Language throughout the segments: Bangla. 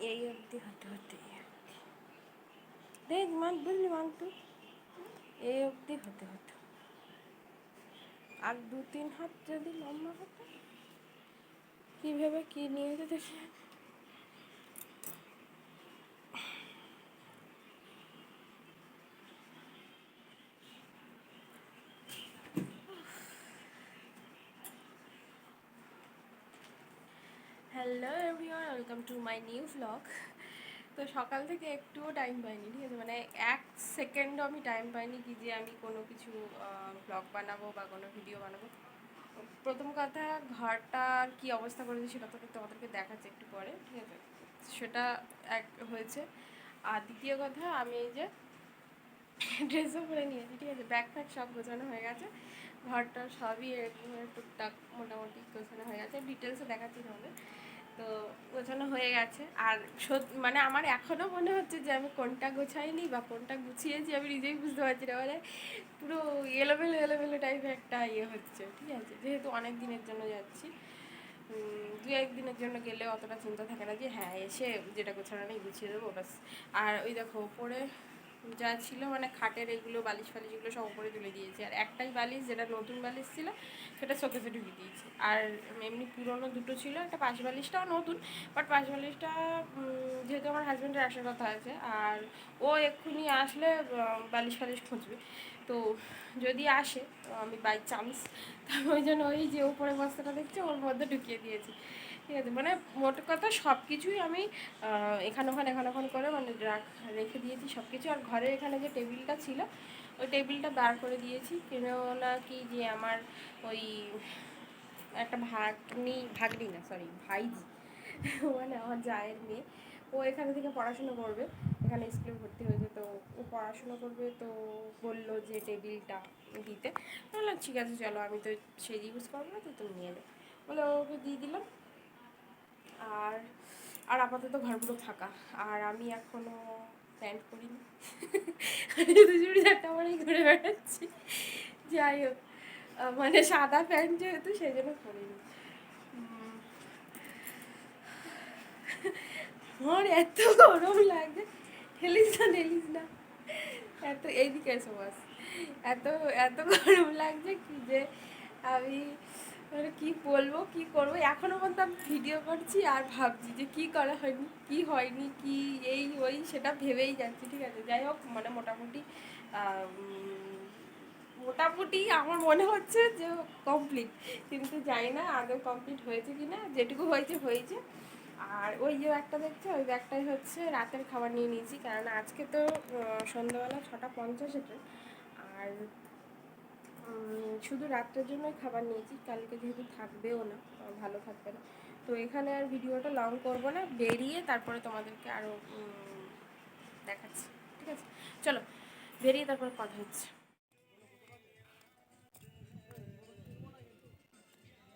এই অবধি হতে হতে দেখ মান বুঝলি মান্তু এই অবধি হতে হতো আর 2-3 হাত যদি লম্বা হতো কীভাবে কী নিয়ে যেতে দেখি। Hello everyone, welcome to my new vlog. তো সকাল থেকে একটুও টাইম পাইনি, ঠিক আছে, মানে 1 সেকেন্ডও আমি টাইম পাইনি কি যে আমি কোনো কিছু ভ্লগ বানাবো বা কোনো ভিডিও বানাবো। প্রথম কথা, ঘরটার কী অবস্থা করেছে সেটা তো তোমাদেরকে দেখাচ্ছে একটু পরে, ঠিক আছে, সেটা এক হয়েছে। আর দ্বিতীয় কথা, আমি এই যে ড্রেসও পরে নিয়েছি, ঠিক আছে, ব্যাগ ফ্যাগ সব গোছানো হয়ে গেছে, ঘরটা সবই টুকটাক মোটামুটি গোছানো হয়ে গেছে, ডিটেলসে দেখাচ্ছি তোমাদের। তো গোছানো হয়ে গেছে। আর মানে আমার এখনও মনে হচ্ছে যে আমি কোনটা গোছাইনি বা কোনটা গুছিয়েছি আমি নিজেই বুঝতে পারছি না, মানে পুরো এলোমেলো এলোমেলো টাইপের একটা ইয়ে হচ্ছে, ঠিক আছে, যেহেতু অনেক দিনের জন্য যাচ্ছি। 2-1 দিনের জন্য গেলে অতটা চিন্তা থাকে না যে হ্যাঁ এসে যেটা গোছানো নেই গুছিয়ে দেবো ব্যাস। আর ওই দেখো ওপরে যা ছিল, মানে খাটের এগুলো বালিশ ফালিশগুলো সব উপরে তুলে দিয়েছি। আর একটাই বালিশ, যেটা নতুন বালিশ ছিল, সেটা শোকেসে ঢুকিয়ে দিয়েছি। আর এমনি পুরনো দুটো ছিল, একটা পাশ বালিশটাও নতুন, বাট পাশ বালিশটা যেহেতু আমার হাজব্যান্ডের আসার কথা আছে আর ও এক্ষুনি আসলে বালিশ ফালিশ খুঁজবে, তো যদি আসে আমি বাই চান্স, তাহলে ওই জন্য ওই যে উপরে বস্তাটা দেখছি ওর মধ্যে ঢুকিয়ে দিয়েছি, ঠিক আছে। মানে মোট কথা সব কিছুই আমি এখানে ওখানে করে মানে রেখে দিয়েছি সব কিছু। আর ঘরের এখানে যে টেবিলটা ছিল ওই টেবিলটা দাঁড় করে দিয়েছি, কেননা কি যে আমার ওই একটা ভাগ্নি না সরি ভাইজি, মানে আমার জায়ের মেয়ে, ও এখানে থেকে পড়াশুনো করবে, এখানে স্কুলে ভর্তি হয়েছে, তো ও পড়াশুনো করবে, তো বললো যে টেবিলটা দিতে। বললাম ঠিক আছে চলো, আমি তো সেই ইউজ করবো না, তো তুমি নিয়ে যাও, বলে ওকে দিয়ে দিলাম। আর আর আপাতত ঘরগুলো ফাঁকা। আর আমি এখনও প্যান্ট পরিনি, শুধু চুড়িদারটা পরেই ঘুরে বেড়াচ্ছি। যাই হোক, মানে সাদা প্যান্ট যেহেতু সেই জন্য পরিনি। আমার এত গরম লাগে, ঠেলিস না এত এইদিকে এসো বাস, এত এত গরম লাগছে কি যে আমি মানে কী বলবো কী করবো। এখনও পর্যন্ত আমি ভিডিও করছি আর ভাবছি যে কী করা হয়নি কী হয়নি কী এই ওই সেটা ভেবেই যাচ্ছি, ঠিক আছে। যাই হোক, মানে মোটামুটি আমার মনে হচ্ছে যে কমপ্লিট, কিন্তু জানি না আদৌ কমপ্লিট হয়েছে কি না, যেটুকু হয়েছে হয়েছে। আর ওই যে ব্যাগটা দেখছো, ওই ব্যাগটাই হচ্ছে রাতের খাবার নিয়ে নিয়েছি, কারণ আজকে তো সন্ধ্যাবেলা 6:50 ট্রেন। আর শুধু রাত্রের জন্যই খাবার নিয়েছি, কালকে যেহেতু থাকবেও না, ভালো থাকবে না, তো এখানে আর ভিডিওটা লং করব না, বেরিয়ে তারপরে তোমাদেরকে আরও দেখাচ্ছি, ঠিক আছে। চলো বেরিয়ে তারপরে কথা হচ্ছে।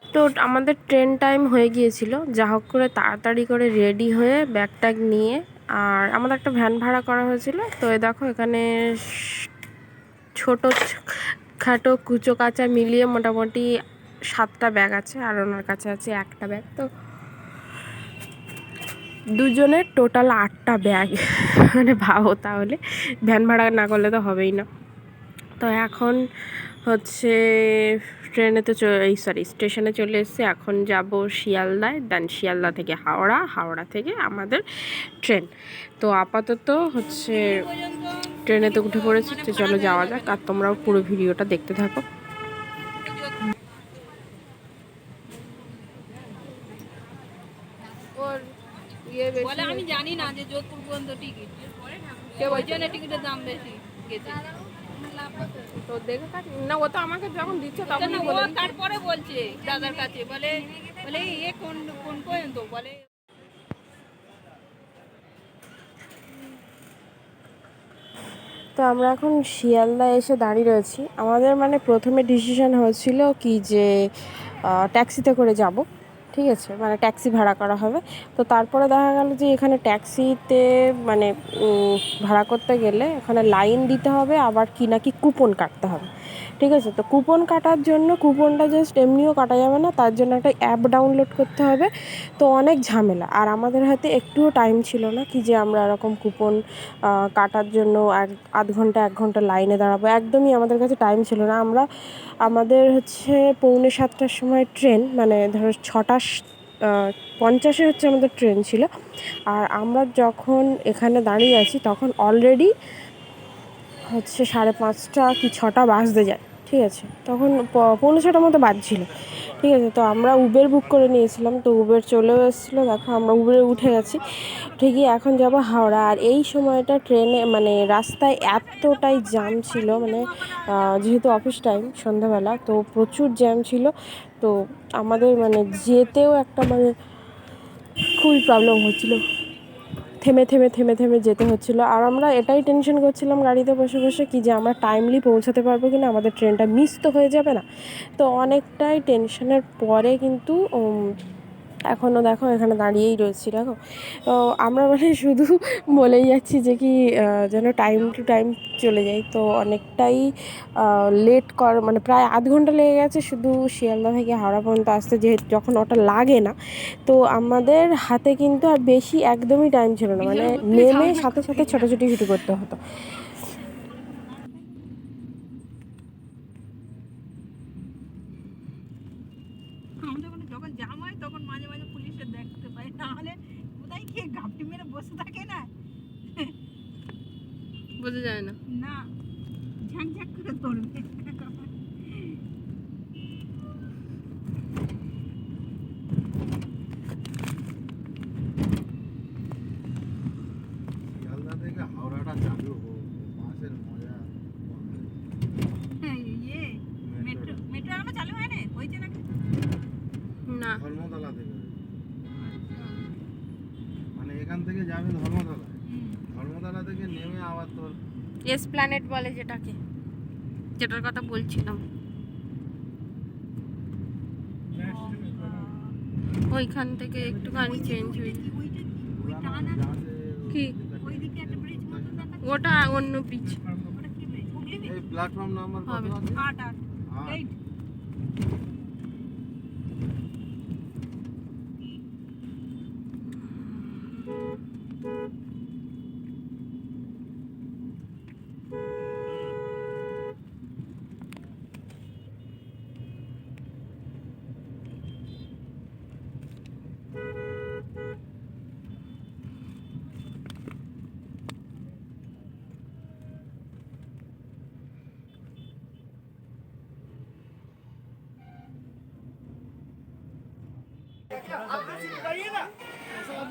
তো আমাদের ট্রেন টাইম হয়ে গিয়েছিল, যা হোক করে তাড়াতাড়ি করে রেডি হয়ে ব্যাগ ট্যাগ নিয়ে, আর আমাদের একটা ভ্যান ভাড়া করা হয়েছিল। তো এই দেখো এখানে ছোটো খাটো কুচো কাচা মিলিয়ে মোটামুটি 7টা ব্যাগ আছে, আর ওনার কাছে আছে একটা ব্যাগ, তো দুজনের টোটাল 8টা ব্যাগ। মানে ভাবো তাহলে, ভ্যান ভাড়া না করলে তো হবেই না। তো এখন হচ্ছে ট্রেনে তো স্টেশনে চলে এসেছে, এখন যাব শিয়ালদায়, দেন শিয়ালদা থেকে হাওড়া, হাওড়া থেকে আমাদের ট্রেন। তো আপাতত হচ্ছে ট্রেনে তো উঠে পড়েছি, তো চলো যাওয়া যাক, আর তোমরাও পুরো ভিডিওটা দেখতে থাকো। বলে আমি জানি না যে যোধপুর পর্যন্ত টিকিট, ওই জন্য টিকিটের দাম বেশি গেছে। তো দেখে না, ও তো আমাকে যখন দিচ্ছে তখন ও তারপরে বলছে দাদার কাছে, বলে বলে এ কোন কোন পর্যন্ত, বলে তো আমরা এখন শিয়ালদা এসে দাঁড়িয়ে রয়েছি। আমাদের মানে প্রথমে ডিসিশন হয়েছিল কি যে ট্যাক্সিতে করে যাব, ঠিক আছে, মানে ট্যাক্সি ভাড়া করা হবে। তো তারপরে দেখা গেল যে এখানে ট্যাক্সিতে মানে ভাড়া করতে গেলে এখানে লাইন দিতে হবে, আবার কি না কি কুপন কাটতে হবে। ঠিক আছে, তো কুপন কাটার জন্য কুপনটা জাস্ট এমনিও কাটা যাবে না, তার জন্য একটা অ্যাপ ডাউনলোড করতে হবে। তো অনেক ঝামেলা, আর আমাদের হাতে একটুও টাইম ছিল না কি যে আমরা এরকম কুপন কাটার জন্য আধ ঘন্টা 1 ঘন্টা লাইনে দাঁড়াবো, একদমই আমাদের কাছে টাইম ছিল না। আমাদের হচ্ছে 6:45টার সময় ট্রেন, মানে ধরো 6:50 হচ্ছে আমাদের ট্রেন ছিল। আর আমরা যখন এখানে দাঁড়িয়ে আছি তখন অলরেডি হচ্ছে 5:30 কি 6টা বাজতে যায়। ঠিক আছে, তখন 6:45 মতো বাজছিল। ঠিক আছে, তো আমরা উবের বুক করে নিয়েছিলাম, তো উবের চলেও এসেছিলো। দেখো আমরা উবেরে উঠে গেছি, ঠিকই এখন যাব হাওড়া। আর এই সময়টা ট্রেনে মানে রাস্তায় এতটাই জ্যাম ছিল, মানে যেহেতু অফিস টাইম সন্ধ্যাবেলা, তো প্রচুর জ্যাম ছিল। তো আমাদের মানে যেতেও একটা মানে খুবই প্রবলেম হচ্ছিলো, থেমে থেমে থেমে থেমে যেতে হচ্ছিলো। আর আমরা এটাই টেনশন করছিলাম গাড়িতে বসে বসে কি যে আমরা টাইমলি পৌঁছাতে পারবো কি না, আমাদের ট্রেনটা মিস তো হয়ে যাবে না। তো অনেকটাই টেনশনের পরে কিন্তু এখনও দেখো এখানে দাঁড়িয়েই রয়েছি। দেখো, তো আমরা মানে শুধু বলেই যাচ্ছি যে কি যেন টাইম টু টাইম চলে যাই। তো অনেকটাই লেট মানে প্রায় আধ ঘন্টা লেগে গেছে শুধু শিয়ালদা থেকে হাওড়া পর্যন্ত আসতে, যেহেতু যখন ওটা লাগে না। তো আমাদের হাতে কিন্তু আর বেশি একদমই টাইম ছিল না, মানে নেমে সাথে সাথে ছোটাছুটি শুরু করতে হতো। যখন জাম হয় তখন মাঝে মাঝে পুলিশের দেখতে পাই, নাহলে কোথায় গিয়ে ঘাপটি মেরে বসে থাকে না, বোঝা যায় না। না ঝাঁকঝাঁক করে ধরবে। শিয়ালদা থেকে হাওড়াটা চালু হোক, বাসের মজা ইয়ে মেট্রো মেট্রো এখনো চালু হয় না, হয়েছে নাকি? না, ধর্মতলা থেকে, মানে এখান থেকে যাবে ধর্মতলা, ধর্মতলা থেকে নেমে আবার তোর এসপ্ল্যানেড বলে যেটাকে, যেটার কথা বলছিলাম, ওইখান থেকে একটুখানি চেঞ্জ হয়েছে। কি ওটা অন্য ব্রিজ এই প্ল্যাটফর্ম নাম্বার কত হবে। আছে? 8 8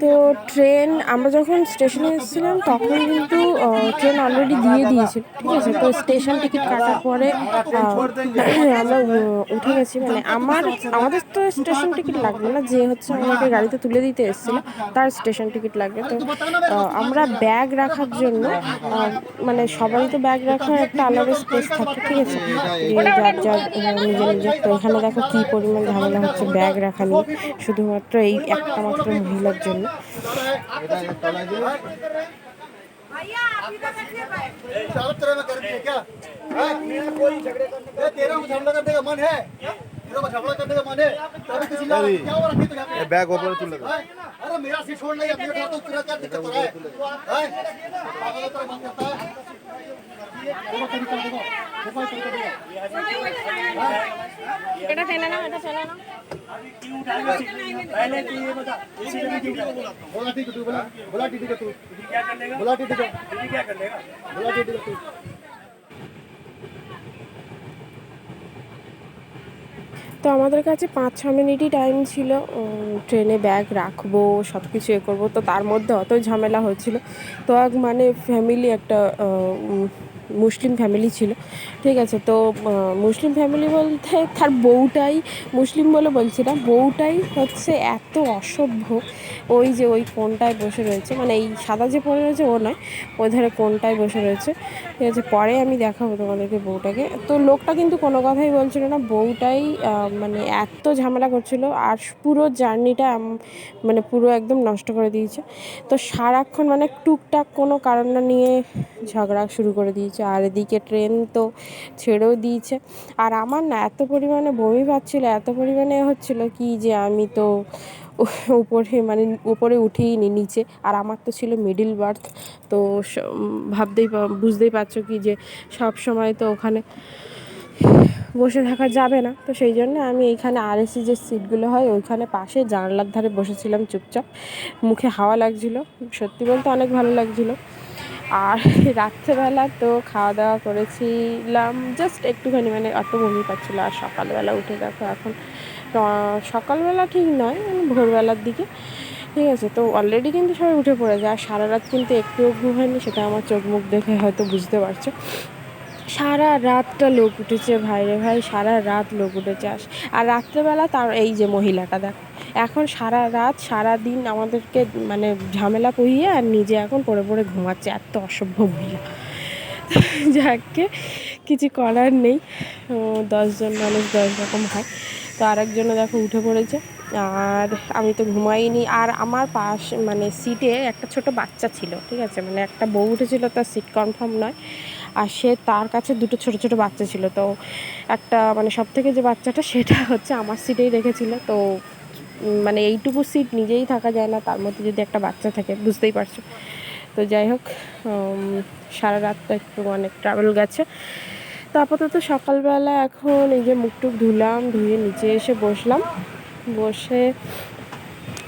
তো ট্রেন আমরা যখন স্টেশনে এসেছিলাম তখন কিন্তু ট্রেন অলরেডি দিয়ে দিয়েছিল। ঠিক আছে, তো স্টেশন টিকিট কাটার পরে আমরা উঠে গেছি। মানে আমাদের তো স্টেশন টিকিট লাগবে না, যে হচ্ছে আমাকে গাড়িতে তুলে দিতে এসেছিলো তার স্টেশন টিকিট লাগবে। তো আমরা ব্যাগ রাখার জন্য মানে সবারই তো ব্যাগ রাখার একটা আলাদা স্পেস থাকে। ঠিক আছে, যার যার নিজের নিজের। তো এখানে দেখো কী পরিমাণ ঝামেলা হচ্ছে ব্যাগ রাখা নিয়ে, শুধুমাত্র এই একটা মাত্র মহিলার জন্য। এটা তলায় দিয়ে चालत तरह में कर दिए क्या? कोई झगड़े करने का तेरा झगड़ा करने का मन है? तेरा झगड़ा करने का मन है? तभी किसी का क्या हो रहा है तो यहाँ पे? এই ব্যাগ ওপরে তুলে দাও। अरे मेरा सीट छोड़ नहीं, अपने उठा तो तेरा क्या दिक्कत हो रहा है? हैं? पागल तेरा मन करता है? देखो तरीका देखो, देखो ये तरीका देखो। এটা টেনে নাও, এটা টেনে নাও। पहले तू ये बता, इसी ने क्यों उठाया? बोला ठीक है तू, बोला ठीक है तू, बोला ठीक है, क्या कर लेगा? बोला ठीक है तू। তো আমাদের কাছে 5-6 মিনিটই টাইম ছিল ট্রেনে ব্যাগ রাখবো, সব কিছু করবো। তো তার মধ্যে অত ঝামেলা হচ্ছিলো। তো এক মানে ফ্যামিলি একটা মুসলিম ফ্যামিলি ছিল, ঠিক আছে। তো মুসলিম ফ্যামিলি বলতে তার বউটাই মুসলিম বলে বলছি না, বউটাই হচ্ছে এত অসভ্য। ওই যে ওই কোণটায় বসে রয়েছে, মানে এই সাদা যে পরে রয়েছে ও নয়, ওই ধারে কোণটায় বসে রয়েছে, ঠিক আছে। পরে আমি দেখাবো তোমাদেরকে বউটাকে। তো লোকটা কিন্তু কোনো কথাই বলছিল না, বউটাই মানে এত ঝামেলা করছিল, আর পুরো জার্নিটা মানে পুরো একদম নষ্ট করে দিয়েছে। তো সারাক্ষণ মানে টুকটাক কোনো কারণ না নিয়ে ঝগড়া শুরু করে দিয়েছে, আর এদিকে ট্রেন তো ছেড়েও দিয়েছে। আর আমার না এত পরিমাণে বমি পাচ্ছিলো, এত পরিমাণে হচ্ছিল কি যে আমি তো উপরে মানে উপরে উঠেইনি, নিচে। আর আমার তো ছিল মিডিল বার্থ, তো বুঝতেই পারছো কি যে সব সময় তো ওখানে বসে থাকা যাবে না। তো সেই জন্য আমি এইখানে আরএসি যে সিটগুলো হয় ওইখানে পাশে জানলার ধারে বসেছিলাম চুপচাপ, মুখে হাওয়া লাগছিলো, সত্যি বলতে অনেক ভালো লাগছিলো। আর রাত্রেবেলা তো খাওয়া দাওয়া করেছিলাম জাস্ট একটুখানি, মানে অত বমি পাচ্ছিলো। আর সকালবেলা উঠে দেখো এখন সকালবেলা ঠিক নয়, ভোরবেলার দিকে, ঠিক আছে। তো অলরেডি কিন্তু সবাই উঠে পড়েছে, আর সারা রাত কিন্তু একটুও ঘুম হয়নি, সেটা আমার চোখ মুখ দেখে হয়তো বুঝতে পারছো। সারা রাতটা লোক উঠেছে ভাই রে ভাই, সারা রাত লোক উঠেছে। আর রাত্রেবেলা তার এই যে মহিলাটা দেখো, এখন সারা রাত সারা দিন আমাদেরকে মানে ঝামেলা পুহিয়ে আর নিজে এখন পড়ে পড়ে ঘুমাচ্ছে, এত অসভ্য মহিলা। যাকে কিছু করার নেই, 10জন মানুষ 10 রকম হয়। তো আরেকজনে দেখো উঠে পড়েছে, আর আমি তো ঘুমাইনি। আর আমার পাশ মানে সিটে একটা ছোট বাচ্চা ছিল, ঠিক আছে, মানে একটা বউ উঠেছিল, তার সিট কনফার্ম নয়, আর সে তার কাছে দুটো ছোট ছোট বাচ্চা ছিল। তো একটা মানে সব থেকে যে বাচ্চাটা সেটা হচ্ছে আমার সিটেই রেখেছিল। তো মানে এইটুকু সিট নিজেই থাকা যায় না, তার মধ্যে যদি একটা বাচ্চা থাকে, বুঝতেই পারছো। তো যাই হোক, সারা রাতটা একটু অনেক ট্রাভেল গেছে। তো আপাতত সকালবেলা এখন এই যে মুখটুক ধুলাম, ধুয়ে নিচে এসে বসলাম, বসে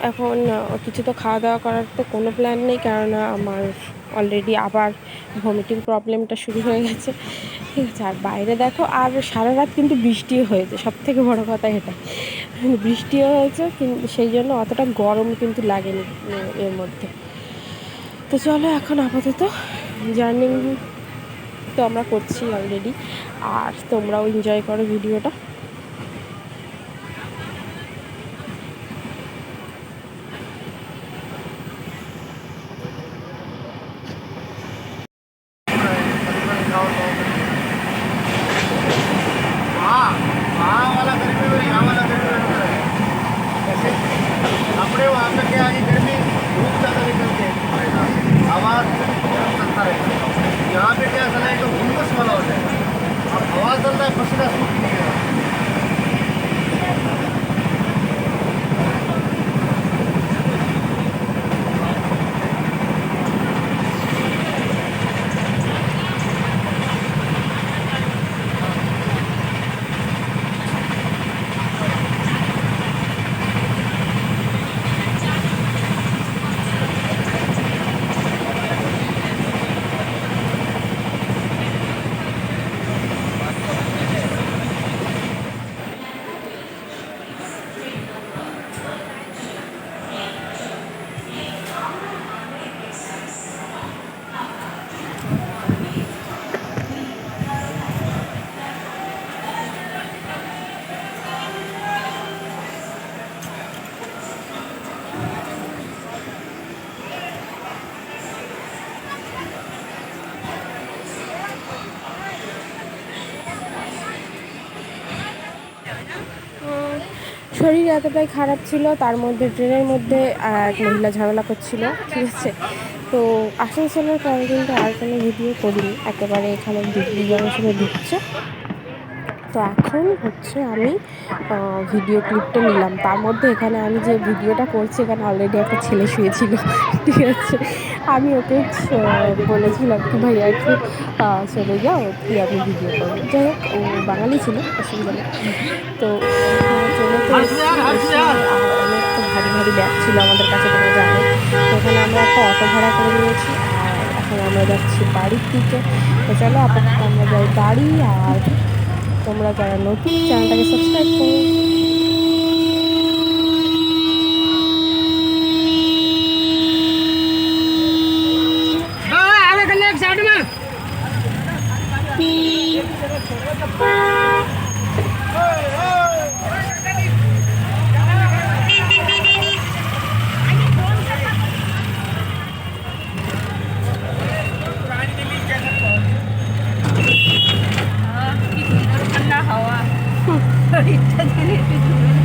এখন কিছু তো খাওয়া দাওয়া করার তো কোনো প্ল্যান নেই, কেননা আমার অলরেডি আবার ভমিটিং প্রবলেমটা শুরু হয়ে গেছে, ঠিক আছে। আর বাইরে দেখো, আর সারা রাত কিন্তু বৃষ্টিও হয়েছে, সব থেকে বড়ো কথা এটা, বৃষ্টিও হয়েছে, কিন্তু সেই জন্য অতটা গরম কিন্তু লাগেনি এর মধ্যে। তো চলো এখন আপাতত জার্নি তো আমরা করছি অলরেডি, আর তোমরাও এনজয় করো ভিডিওটা। वहाँ वाला गर्मी और यहाँ वाला गर्मी अलग है। जैसे कपड़े वहाँ पे क्या है, गर्मी धूप ज़्यादा निकलती है, हवा गर्म चलता रहेगा। यहाँ पे क्या चला है, तो हुमस वाला हो जाएगा, अब हवा चल रहा है, पसीना सूख नहीं है। শরীর এতটাই খারাপ ছিল, তার মধ্যে ট্রেনের মধ্যে এক মহিলা ঝামেলা করছিল, ঠিক আছে। তো আসানসোলের পরে কিন্তু আর কোনো ভিডিও করিনি, একেবারে এখানে দিল্লি জংশনে ঢুকছে। তো এখন হচ্ছে আমি ভিডিও ক্লিপটা নিলাম, তার মধ্যে এখানে আমি যে ভিডিওটা করছি এখানে অলরেডি একটা ছেলে শুয়েছিল, ঠিক আছে। আমি ওকে বলেছিলাম কি ভাইয়া একটু চলে যাও, কি আমি ভিডিও করবো। যাই হোক, ও বাঙালি ছিল, অসুবিধা নেই। তো চলে তো আর অনেক তো ভারী ভারী ব্যাগ ছিল আমাদের কাছে, তোমরা জানো। তো এখানে আমরা একটা অটো ভাড়া করে নিয়েছি, আর এখন আমরা যাচ্ছি বাড়ির দিকে। তো চলো আপাতত আমরা যাই বাড়ি, আর তোমরা যারা নতুন চ্যানেলটাকে সাবস্ক্রাইব করো। ঠান্ডা হাওয়া শরীরটা ধীরে ধীরে